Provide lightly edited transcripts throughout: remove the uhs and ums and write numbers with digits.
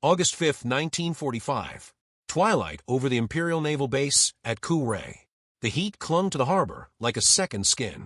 August 5, 1945. Twilight over the Imperial Naval Base at Kure. The heat clung to the harbor like a second skin.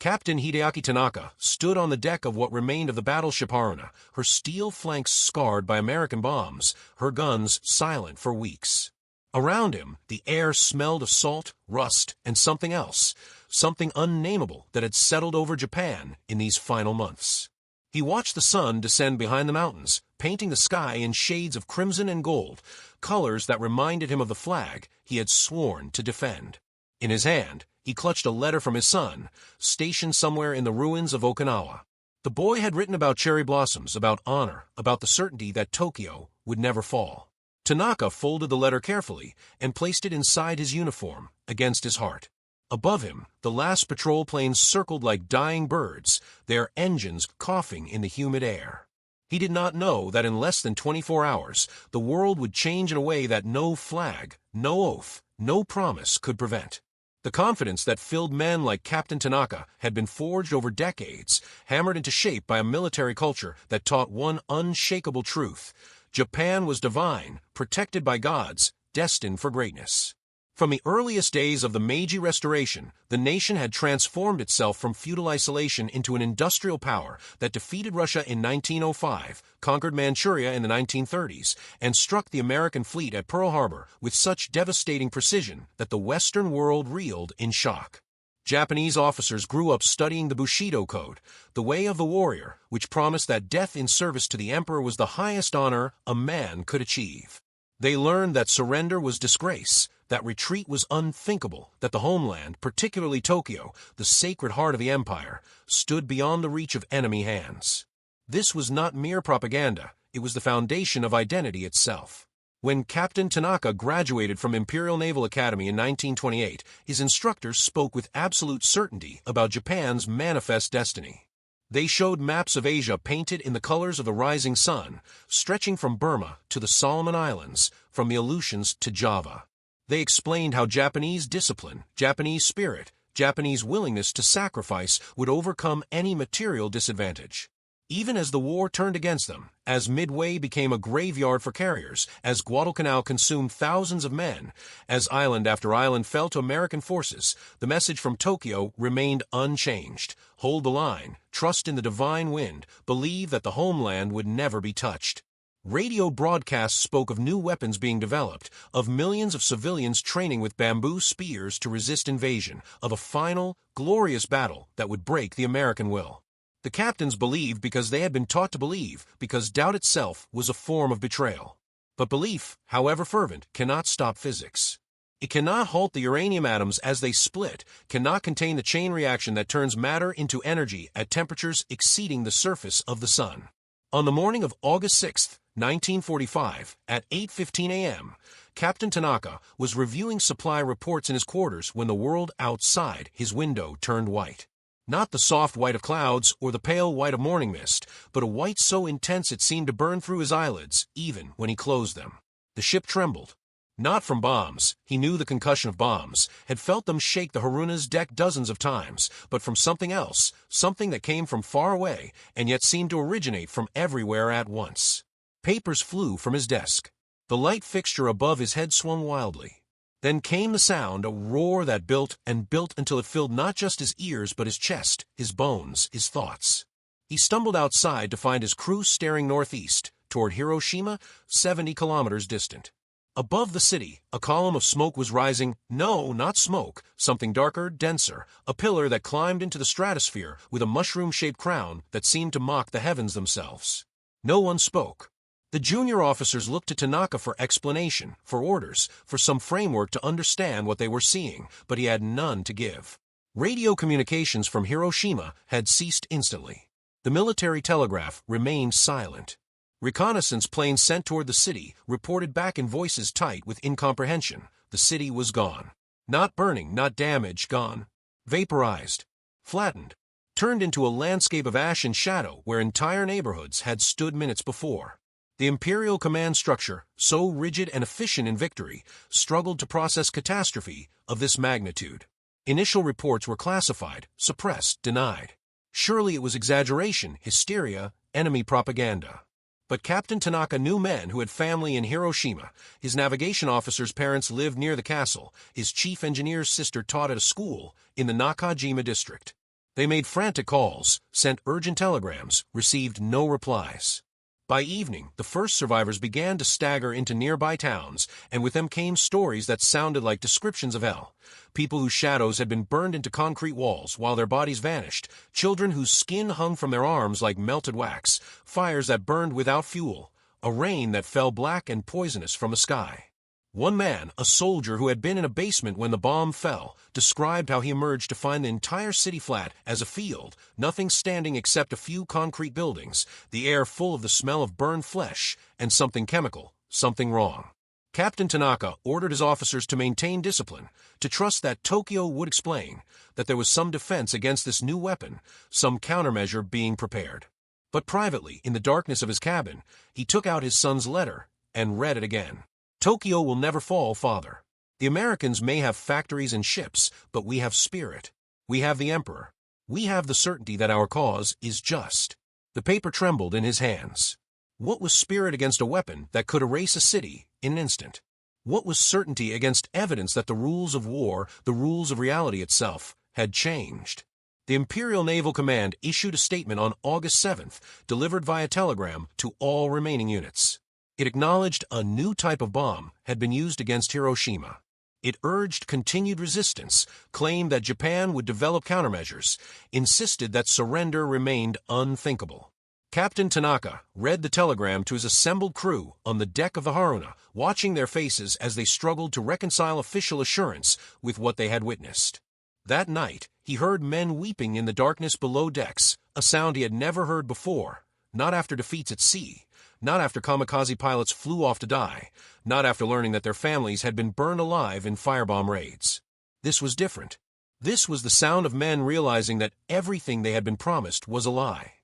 Captain Hideaki Tanaka stood on the deck of what remained of the battleship Haruna, her steel flanks scarred by American bombs, her guns silent for weeks. Around him, the air smelled of salt, rust, and something else, something unnameable that had settled over Japan in these final months. He watched the sun descend behind the mountains, painting the sky in shades of crimson and gold, colors that reminded him of the flag he had sworn to defend. In his hand, he clutched a letter from his son, stationed somewhere in the ruins of Okinawa. The boy had written about cherry blossoms, about honor, about the certainty that Tokyo would never fall. Tanaka folded the letter carefully and placed it inside his uniform, against his heart. Above him, the last patrol planes circled like dying birds, their engines coughing in the humid air. He did not know that in less than 24 hours, the world would change in a way that no flag, no oath, no promise could prevent. The confidence that filled men like Captain Tanaka had been forged over decades, hammered into shape by a military culture that taught one unshakable truth: Japan was divine, protected by gods, destined for greatness. From the earliest days of the Meiji Restoration, the nation had transformed itself from feudal isolation into an industrial power that defeated Russia in 1905, conquered Manchuria in the 1930s, and struck the American fleet at Pearl Harbor with such devastating precision that the Western world reeled in shock. Japanese officers grew up studying the Bushido code, the way of the warrior, which promised that death in service to the emperor was the highest honor a man could achieve. They learned that surrender was disgrace, that retreat was unthinkable, that the homeland, particularly Tokyo, the sacred heart of the empire, stood beyond the reach of enemy hands. This was not mere propaganda, it was the foundation of identity itself. When Captain Tanaka graduated from Imperial Naval Academy in 1928, his instructors spoke with absolute certainty about Japan's manifest destiny. They showed maps of Asia painted in the colors of the rising sun, stretching from Burma to the Solomon Islands, from the Aleutians to Java. They explained how Japanese discipline, Japanese spirit, Japanese willingness to sacrifice would overcome any material disadvantage. Even as the war turned against them, as Midway became a graveyard for carriers, as Guadalcanal consumed thousands of men, as island after island fell to American forces, the message from Tokyo remained unchanged. Hold the line, trust in the divine wind, believe that the homeland would never be touched. Radio broadcasts spoke of new weapons being developed, of millions of civilians training with bamboo spears to resist invasion, of a final, glorious battle that would break the American will. The captains believed because they had been taught to believe, because doubt itself was a form of betrayal. But belief, however fervent, cannot stop physics. It cannot halt the uranium atoms as they split, cannot contain the chain reaction that turns matter into energy at temperatures exceeding the surface of the sun. On the morning of August 6, 1945, at 8:15 a.m., Captain Tanaka was reviewing supply reports in his quarters when the world outside his window turned white. Not the soft white of clouds or the pale white of morning mist, but a white so intense it seemed to burn through his eyelids, even when he closed them. The ship trembled. Not from bombs, he knew the concussion of bombs, had felt them shake the Haruna's deck dozens of times, but from something else, something that came from far away, and yet seemed to originate from everywhere at once. Papers flew from his desk. The light fixture above his head swung wildly. Then came the sound, a roar that built and built until it filled not just his ears but his chest, his bones, his thoughts. He stumbled outside to find his crew staring northeast, toward Hiroshima, 70 kilometers distant. Above the city, a column of smoke was rising. No, not smoke, something darker, denser, a pillar that climbed into the stratosphere with a mushroom-shaped crown that seemed to mock the heavens themselves. No one spoke. The junior officers looked to Tanaka for explanation, for orders, for some framework to understand what they were seeing, but he had none to give. Radio communications from Hiroshima had ceased instantly. The military telegraph remained silent. Reconnaissance planes sent toward the city reported back in voices tight with incomprehension. The city was gone. Not burning, not damaged, gone. Vaporized. Flattened. Turned into a landscape of ash and shadow where entire neighborhoods had stood minutes before. The Imperial command structure, so rigid and efficient in victory, struggled to process catastrophe of this magnitude. Initial reports were classified, suppressed, denied. Surely it was exaggeration, hysteria, enemy propaganda. But Captain Tanaka knew men who had family in Hiroshima. His navigation officer's parents lived near the castle. His chief engineer's sister taught at a school in the Nakajima district. They made frantic calls, sent urgent telegrams, received no replies. By evening, the first survivors began to stagger into nearby towns, and with them came stories that sounded like descriptions of hell. People whose shadows had been burned into concrete walls while their bodies vanished, children whose skin hung from their arms like melted wax, fires that burned without fuel, a rain that fell black and poisonous from the sky. One man, a soldier who had been in a basement when the bomb fell, described how he emerged to find the entire city flat as a field, nothing standing except a few concrete buildings, the air full of the smell of burned flesh, and something chemical, something wrong. Captain Tanaka ordered his officers to maintain discipline, to trust that Tokyo would explain, that there was some defense against this new weapon, some countermeasure being prepared. But privately, in the darkness of his cabin, he took out his son's letter and read it again. Tokyo will never fall, Father. The Americans may have factories and ships, but we have spirit. We have the Emperor. We have the certainty that our cause is just. The paper trembled in his hands. What was spirit against a weapon that could erase a city in an instant? What was certainty against evidence that the rules of war, the rules of reality itself, had changed? The Imperial Naval Command issued a statement on August 7th, delivered via telegram to all remaining units. It acknowledged a new type of bomb had been used against Hiroshima. It urged continued resistance, claimed that Japan would develop countermeasures, insisted that surrender remained unthinkable. Captain Tanaka read the telegram to his assembled crew on the deck of the Haruna, watching their faces as they struggled to reconcile official assurance with what they had witnessed. That night, he heard men weeping in the darkness below decks, a sound he had never heard before, not after defeats at sea, not after kamikaze pilots flew off to die, not after learning that their families had been burned alive in firebomb raids. This was different. This was the sound of men realizing that everything they had been promised was a lie.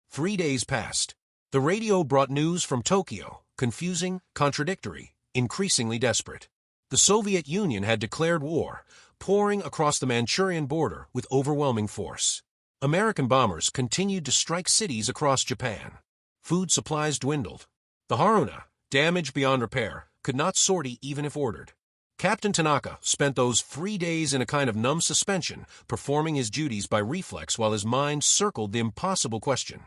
3 days passed. The radio brought news from Tokyo, confusing, contradictory, increasingly desperate. The Soviet Union had declared war, pouring across the Manchurian border with overwhelming force. American bombers continued to strike cities across Japan. Food supplies dwindled. The Haruna, damaged beyond repair, could not sortie even if ordered. Captain Tanaka spent those 3 days in a kind of numb suspension, performing his duties by reflex while his mind circled the impossible question.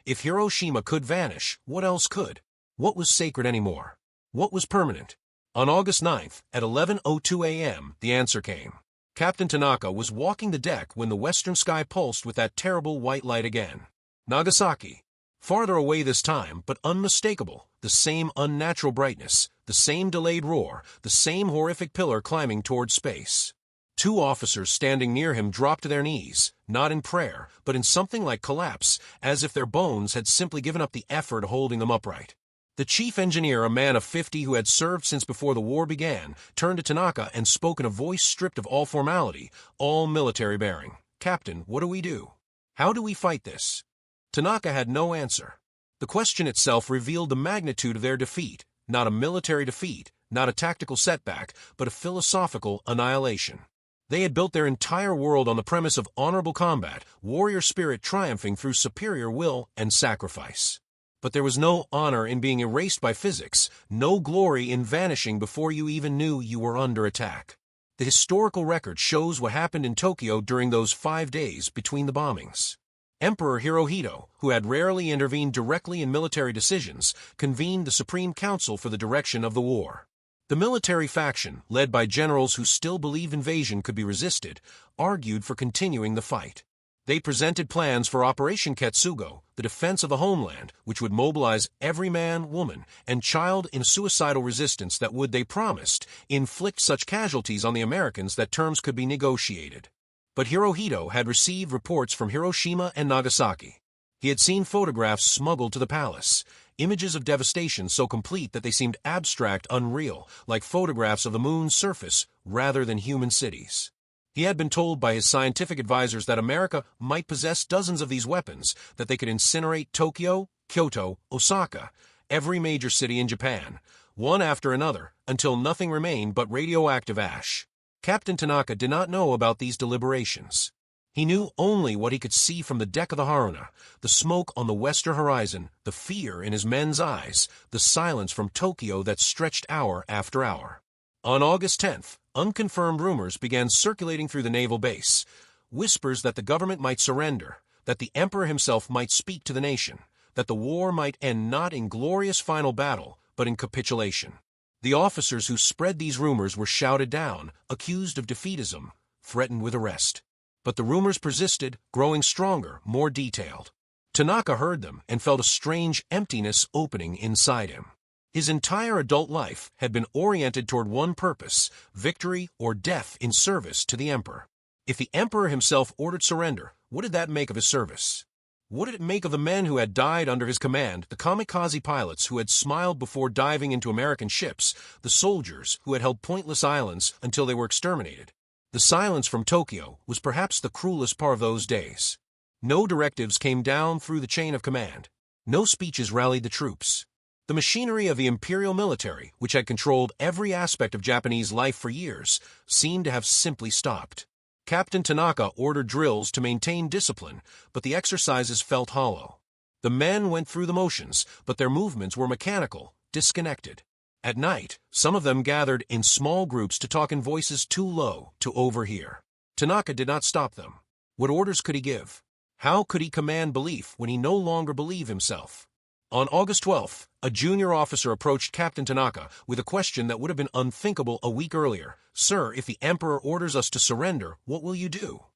If Hiroshima could vanish, what else could? What was sacred anymore? What was permanent? On August 9th, at 11:02 a.m., the answer came. Captain Tanaka was walking the deck when the western sky pulsed with that terrible white light again. Nagasaki. Farther away this time, but unmistakable, the same unnatural brightness, the same delayed roar, the same horrific pillar climbing toward space. 2 officers standing near him dropped to their knees, not in prayer, but in something like collapse, as if their bones had simply given up the effort holding them upright. The chief engineer, a man of 50 who had served since before the war began, turned to Tanaka and spoke in a voice stripped of all formality, all military bearing. "Captain, what do we do? How do we fight this?" Tanaka had no answer. The question itself revealed the magnitude of their defeat, not a military defeat, not a tactical setback, but a philosophical annihilation. They had built their entire world on the premise of honorable combat, warrior spirit triumphing through superior will and sacrifice. But there was no honor in being erased by physics, no glory in vanishing before you even knew you were under attack. The historical record shows what happened in Tokyo during those 5 days between the bombings. Emperor Hirohito, who had rarely intervened directly in military decisions, convened the Supreme Council for the direction of the war. The military faction, led by generals who still believed invasion could be resisted, argued for continuing the fight. They presented plans for Operation Ketsugo, the defense of the homeland, which would mobilize every man, woman, and child in suicidal resistance that would, they promised, inflict such casualties on the Americans that terms could be negotiated. But Hirohito had received reports from Hiroshima and Nagasaki. He had seen photographs smuggled to the palace, images of devastation so complete that they seemed abstract, unreal, like photographs of the moon's surface rather than human cities. He had been told by his scientific advisors that America might possess dozens of these weapons, that they could incinerate Tokyo, Kyoto, Osaka, every major city in Japan, one after another, until nothing remained but radioactive ash. Captain Tanaka did not know about these deliberations. He knew only what he could see from the deck of the Haruna, the smoke on the western horizon, the fear in his men's eyes, the silence from Tokyo that stretched hour after hour. On August 10th, unconfirmed rumors began circulating through the naval base, whispers that the government might surrender, that the emperor himself might speak to the nation, that the war might end not in glorious final battle, but in capitulation. The officers who spread these rumors were shouted down, accused of defeatism, threatened with arrest. But the rumors persisted, growing stronger, more detailed. Tanaka heard them and felt a strange emptiness opening inside him. His entire adult life had been oriented toward one purpose: victory or death in service to the emperor. If the emperor himself ordered surrender, what did that make of his service? What did it make of the men who had died under his command, the kamikaze pilots who had smiled before diving into American ships, the soldiers who had held pointless islands until they were exterminated? The silence from Tokyo was perhaps the cruelest part of those days. No directives came down through the chain of command. No speeches rallied the troops. The machinery of the imperial military, which had controlled every aspect of Japanese life for years, seemed to have simply stopped. Captain Tanaka ordered drills to maintain discipline, but the exercises felt hollow. The men went through the motions, but their movements were mechanical, disconnected. At night, some of them gathered in small groups to talk in voices too low to overhear. Tanaka did not stop them. What orders could he give? How could he command belief when he no longer believed himself? On August 12th, a junior officer approached Captain Tanaka with a question that would have been unthinkable a week earlier. "Sir, if the emperor orders us to surrender, what will you do?"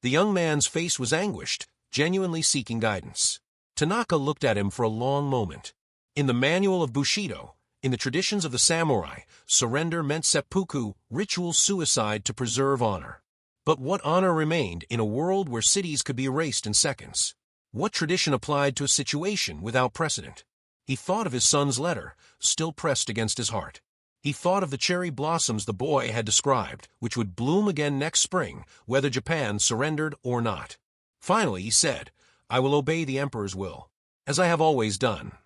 The young man's face was anguished, genuinely seeking guidance. Tanaka looked at him for a long moment. In the manual of Bushido, in the traditions of the samurai, surrender meant seppuku, ritual suicide to preserve honor. But what honor remained in a world where cities could be erased in seconds? What tradition applied to a situation without precedent? He thought of his son's letter, still pressed against his heart. He thought of the cherry blossoms the boy had described, which would bloom again next spring, whether Japan surrendered or not. Finally, he said, "I will obey the emperor's will, as I have always done."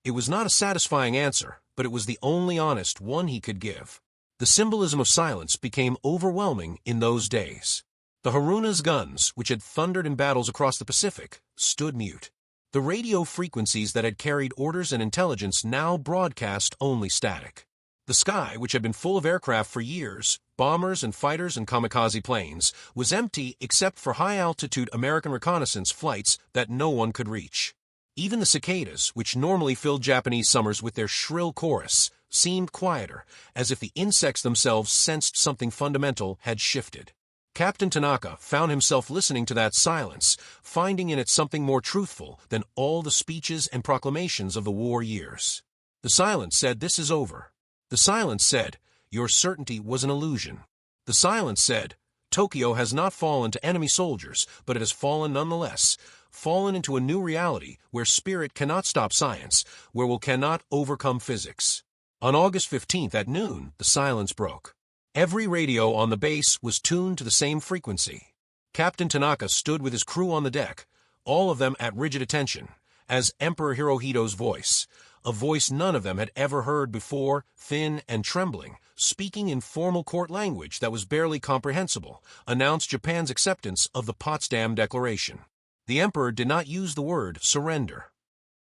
It was not a satisfying answer, but it was the only honest one he could give. The symbolism of silence became overwhelming in those days. The Haruna's guns, which had thundered in battles across the Pacific, stood mute. The radio frequencies that had carried orders and intelligence now broadcast only static. The sky, which had been full of aircraft for years, bombers and fighters and kamikaze planes, was empty except for high-altitude American reconnaissance flights that no one could reach. Even the cicadas, which normally filled Japanese summers with their shrill chorus, seemed quieter, as if the insects themselves sensed something fundamental had shifted. Captain Tanaka found himself listening to that silence, finding in it something more truthful than all the speeches and proclamations of the war years. The silence said, "This is over." The silence said, "Your certainty was an illusion." The silence said, "Tokyo has not fallen to enemy soldiers, but it has fallen nonetheless, fallen into a new reality where spirit cannot stop science, where will cannot overcome physics." On August 15th at noon, the silence broke. Every radio on the base was tuned to the same frequency. Captain Tanaka stood with his crew on the deck, all of them at rigid attention, as Emperor Hirohito's voice, a voice none of them had ever heard before, thin and trembling, speaking in formal court language that was barely comprehensible, announced Japan's acceptance of the Potsdam Declaration. The emperor did not use the word surrender.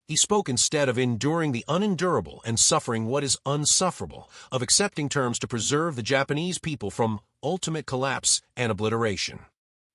He spoke instead of enduring the unendurable and suffering what is unsufferable, of accepting terms to preserve the Japanese people from ultimate collapse and obliteration.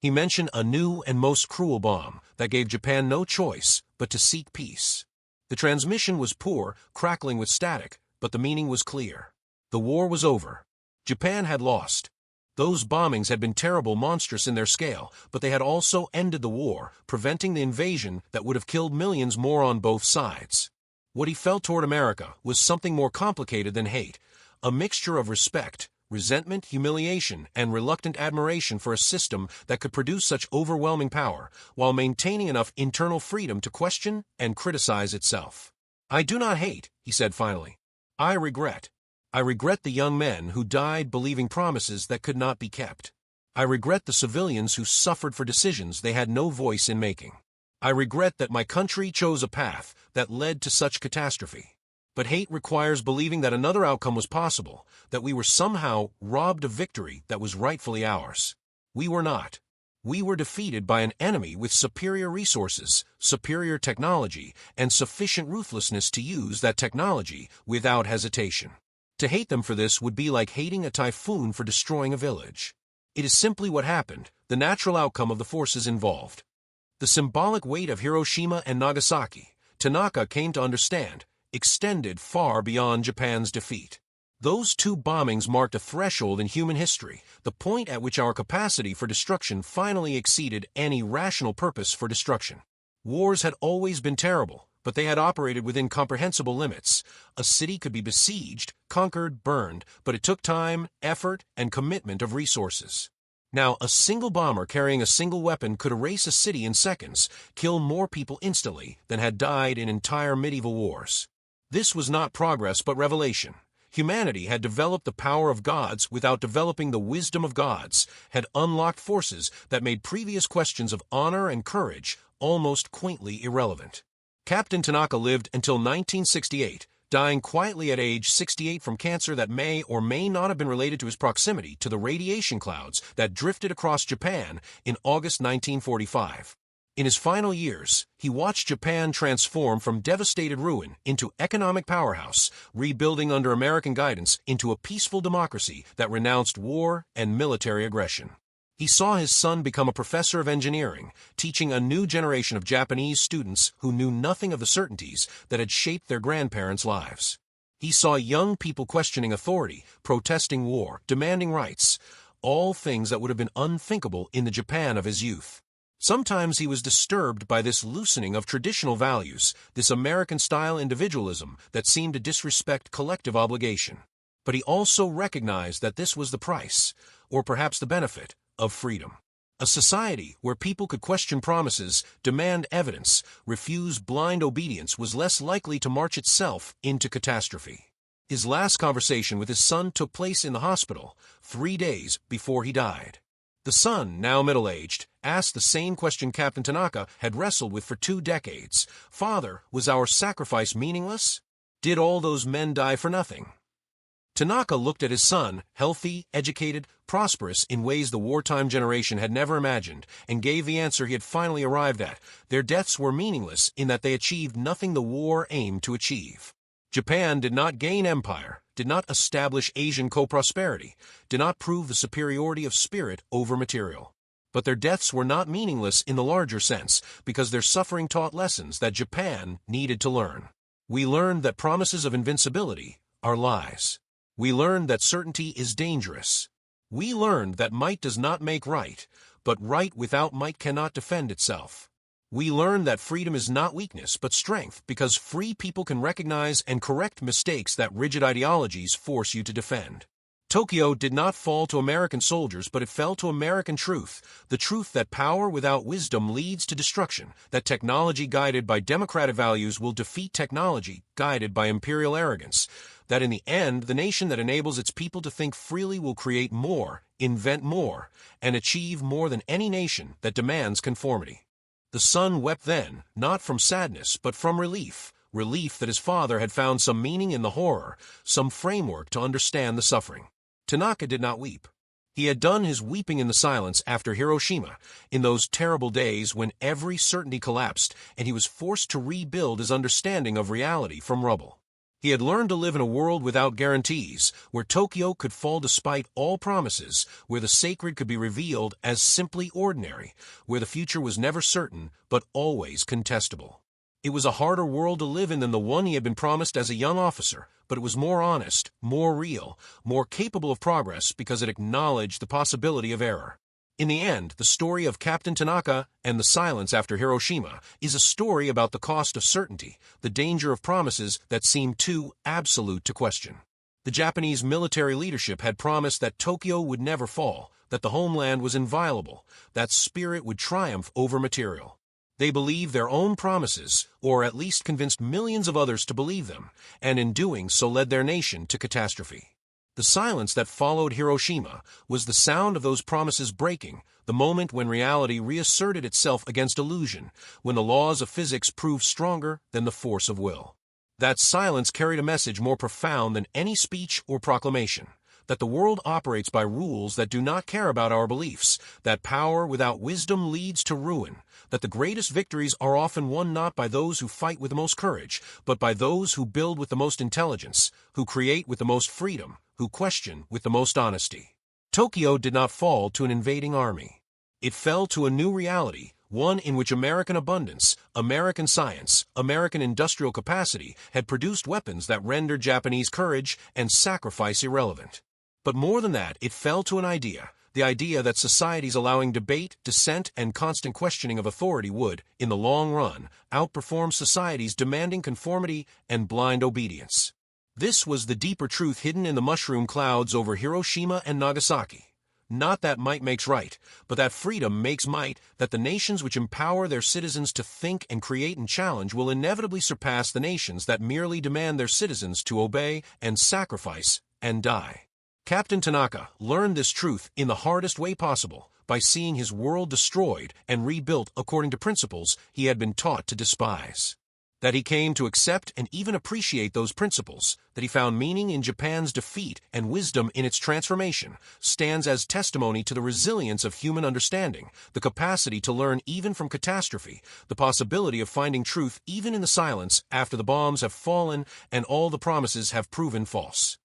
He mentioned a new and most cruel bomb that gave Japan no choice but to seek peace. The transmission was poor, crackling with static, but the meaning was clear. The war was over. Japan had lost. Those bombings had been terrible, monstrous in their scale, but they had also ended the war, preventing the invasion that would have killed millions more on both sides. What he felt toward America was something more complicated than hate, a mixture of respect, resentment, humiliation, and reluctant admiration for a system that could produce such overwhelming power, while maintaining enough internal freedom to question and criticize itself. "I do not hate," he said finally. "I regret. I regret the young men who died believing promises that could not be kept. I regret the civilians who suffered for decisions they had no voice in making. I regret that my country chose a path that led to such catastrophe. But hate requires believing that another outcome was possible, that we were somehow robbed of victory that was rightfully ours. We were not. We were defeated by an enemy with superior resources, superior technology, and sufficient ruthlessness to use that technology without hesitation. To hate them for this would be like hating a typhoon for destroying a village. It is simply what happened, the natural outcome of the forces involved. The symbolic weight of Hiroshima and Nagasaki, Tanaka came to understand, extended far beyond Japan's defeat. Those two bombings marked a threshold in human history, the point at which our capacity for destruction finally exceeded any rational purpose for destruction. Wars had always been terrible, but they had operated within comprehensible limits. A city could be besieged, conquered, burned, but it took time, effort, and commitment of resources. Now, a single bomber carrying a single weapon could erase a city in seconds, kill more people instantly than had died in entire medieval wars. This was not progress but revelation. Humanity had developed the power of gods without developing the wisdom of gods, had unlocked forces that made previous questions of honor and courage almost quaintly irrelevant. Captain Tanaka lived until 1968, dying quietly at age 68 from cancer that may or may not have been related to his proximity to the radiation clouds that drifted across Japan in August 1945. In his final years, he watched Japan transform from devastated ruin into economic powerhouse, rebuilding under American guidance into a peaceful democracy that renounced war and military aggression. He saw his son become a professor of engineering, teaching a new generation of Japanese students who knew nothing of the certainties that had shaped their grandparents' lives. He saw young people questioning authority, protesting war, demanding rights, all things that would have been unthinkable in the Japan of his youth. Sometimes he was disturbed by this loosening of traditional values, this American-style individualism that seemed to disrespect collective obligation. But he also recognized that this was the price, or perhaps the benefit, of freedom. A society where people could question promises, demand evidence, refuse blind obedience was less likely to march itself into catastrophe. His last conversation with his son took place in the hospital, 3 days before he died. The son, now middle-aged, asked the same question Captain Tanaka had wrestled with for 2 decades. "Father, was our sacrifice meaningless? Did all those men die for nothing?" Tanaka looked at his son, healthy, educated, prosperous in ways the wartime generation had never imagined, and gave the answer he had finally arrived at. Their deaths were meaningless in that they achieved nothing the war aimed to achieve. Japan did not gain empire, did not establish Asian co-prosperity, did not prove the superiority of spirit over material. But their deaths were not meaningless in the larger sense, because their suffering taught lessons that Japan needed to learn. We learned that promises of invincibility are lies. We learned that certainty is dangerous. We learned that might does not make right, but right without might cannot defend itself. We learned that freedom is not weakness but strength, because free people can recognize and correct mistakes that rigid ideologies force you to defend. Tokyo did not fall to American soldiers, but it fell to American truth, the truth that power without wisdom leads to destruction, that technology guided by democratic values will defeat technology guided by imperial arrogance, that in the end, the nation that enables its people to think freely will create more, invent more, and achieve more than any nation that demands conformity. The son wept then, not from sadness, but from relief that his father had found some meaning in the horror, some framework to understand the suffering. Tanaka did not weep. He had done his weeping in the silence after Hiroshima, in those terrible days when every certainty collapsed and he was forced to rebuild his understanding of reality from rubble. He had learned to live in a world without guarantees, where Tokyo could fall despite all promises, where the sacred could be revealed as simply ordinary, where the future was never certain but always contestable. It was a harder world to live in than the one he had been promised as a young officer, but it was more honest, more real, more capable of progress because it acknowledged the possibility of error. In the end, the story of Captain Tanaka and the silence after Hiroshima is a story about the cost of certainty, the danger of promises that seem too absolute to question. The Japanese military leadership had promised that Tokyo would never fall, that the homeland was inviolable, that spirit would triumph over material. They believed their own promises, or at least convinced millions of others to believe them, and in doing so led their nation to catastrophe. The silence that followed Hiroshima was the sound of those promises breaking, the moment when reality reasserted itself against illusion, when the laws of physics proved stronger than the force of will. That silence carried a message more profound than any speech or proclamation. that the world operates by rules that do not care about our beliefs, that power without wisdom leads to ruin, that the greatest victories are often won not by those who fight with the most courage, but by those who build with the most intelligence, who create with the most freedom, who question with the most honesty. Tokyo did not fall to an invading army. It fell to a new reality, one in which American abundance, American science, American industrial capacity had produced weapons that rendered Japanese courage and sacrifice irrelevant. But more than that, it fell to an idea, the idea that societies allowing debate, dissent, and constant questioning of authority would, in the long run, outperform societies demanding conformity and blind obedience. This was the deeper truth hidden in the mushroom clouds over Hiroshima and Nagasaki. Not that might makes right, but that freedom makes might, that the nations which empower their citizens to think and create and challenge will inevitably surpass the nations that merely demand their citizens to obey and sacrifice and die. Captain Tanaka learned this truth in the hardest way possible, by seeing his world destroyed and rebuilt according to principles he had been taught to despise. That he came to accept and even appreciate those principles, that he found meaning in Japan's defeat and wisdom in its transformation, stands as testimony to the resilience of human understanding, the capacity to learn even from catastrophe, the possibility of finding truth even in the silence after the bombs have fallen and all the promises have proven false.